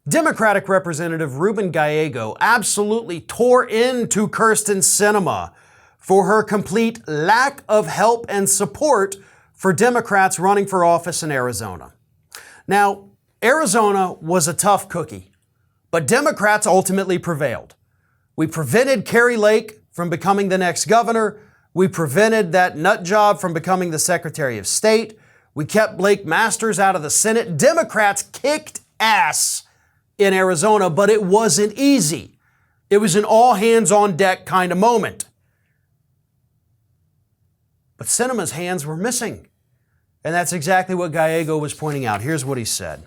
Democratic Representative Ruben Gallego absolutely tore into Kyrsten Sinema for her complete lack of help and support for Democrats running for office in Arizona. Now, Arizona was a tough cookie, but Democrats ultimately prevailed. We prevented Kari Lake from becoming the next governor. We prevented that nut job from becoming the Secretary of State. We kept Blake Masters out of the Senate. Democrats kicked ass in Arizona, but it wasn't easy. It was an all-hands-on-deck kind of moment. But Sinema's hands were missing. And that's exactly what Gallego was pointing out. Here's what he said.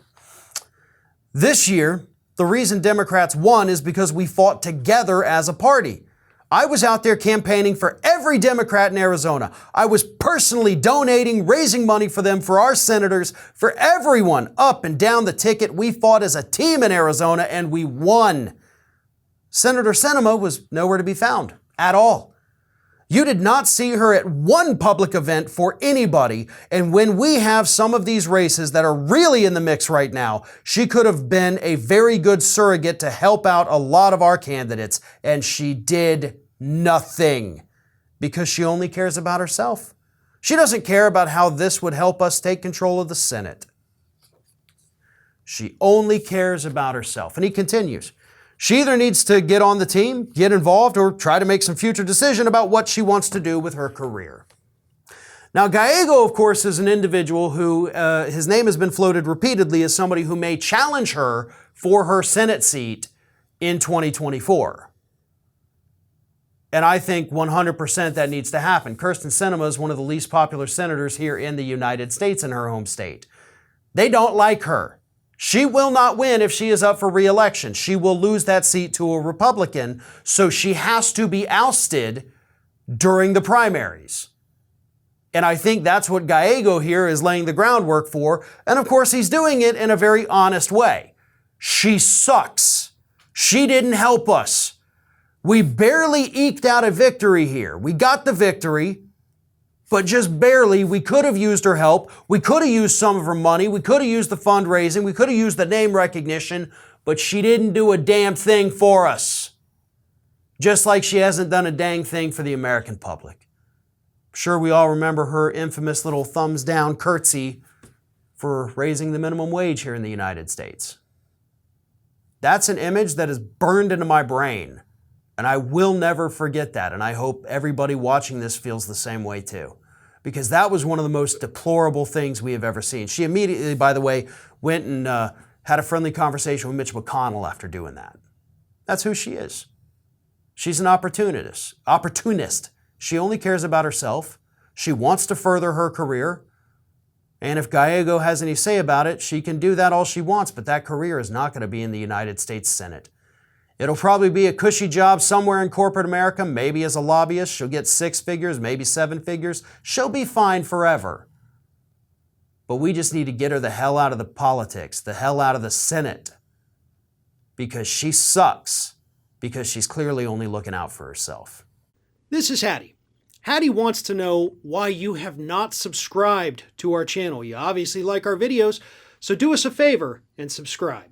This year, the reason Democrats won is because we fought together as a party. I was out there campaigning for every Democrat in Arizona. I was personally donating, raising money for them, for our senators, for everyone up and down the ticket. We fought as a team in Arizona and we won. Senator Sinema was nowhere to be found at all. You did not see her at one public event for anybody. And when we have some of these races that are really in the mix right now, she could have been a very good surrogate to help out a lot of our candidates. And she did nothing because she only cares about herself. She doesn't care about how this would help us take control of the Senate. She only cares about herself. And he continues. She either needs to get on the team, get involved, or try to make some future decision about what she wants to do with her career. Now, Gallego, of course, is an individual who his name has been floated repeatedly as somebody who may challenge her for her Senate seat in 2024. And I think 100% that needs to happen. Kyrsten Sinema is one of the least popular senators here in the United States in her home state. They don't like her. She will not win if she is up for re-election. She will lose that seat to a Republican, so she has to be ousted during the primaries. And I think that's what Gallego here is laying the groundwork for. And of course, he's doing it in a very honest way. She sucks. She didn't help us. We barely eked out a victory here. We got the victory, but just barely. We could have used her help. We could have used some of her money. We could have used the fundraising. We could have used the name recognition, but she didn't do a damn thing for us. Just like she hasn't done a dang thing for the American public. I'm sure we all remember her infamous little thumbs down curtsy for raising the minimum wage here in the United States. That's an image that is burned into my brain. And I will never forget that. And I hope everybody watching this feels the same way too. Because that was one of the most deplorable things we have ever seen. She immediately, by the way, went and had a friendly conversation with Mitch McConnell after doing that. That's who she is. She's an opportunist. She only cares about herself. She wants to further her career. And if Gallego has any say about it, she can do that all she wants. But that career is not going to be in the United States Senate. It'll probably be a cushy job somewhere in corporate America, maybe as a lobbyist. She'll get 6 figures, maybe 7 figures. She'll be fine forever. But we just need to get her the hell out of the politics, the hell out of the Senate. Because she sucks. Because she's clearly only looking out for herself. This is Hattie. Hattie wants to know why you have not subscribed to our channel. You obviously like our videos, so do us a favor and subscribe.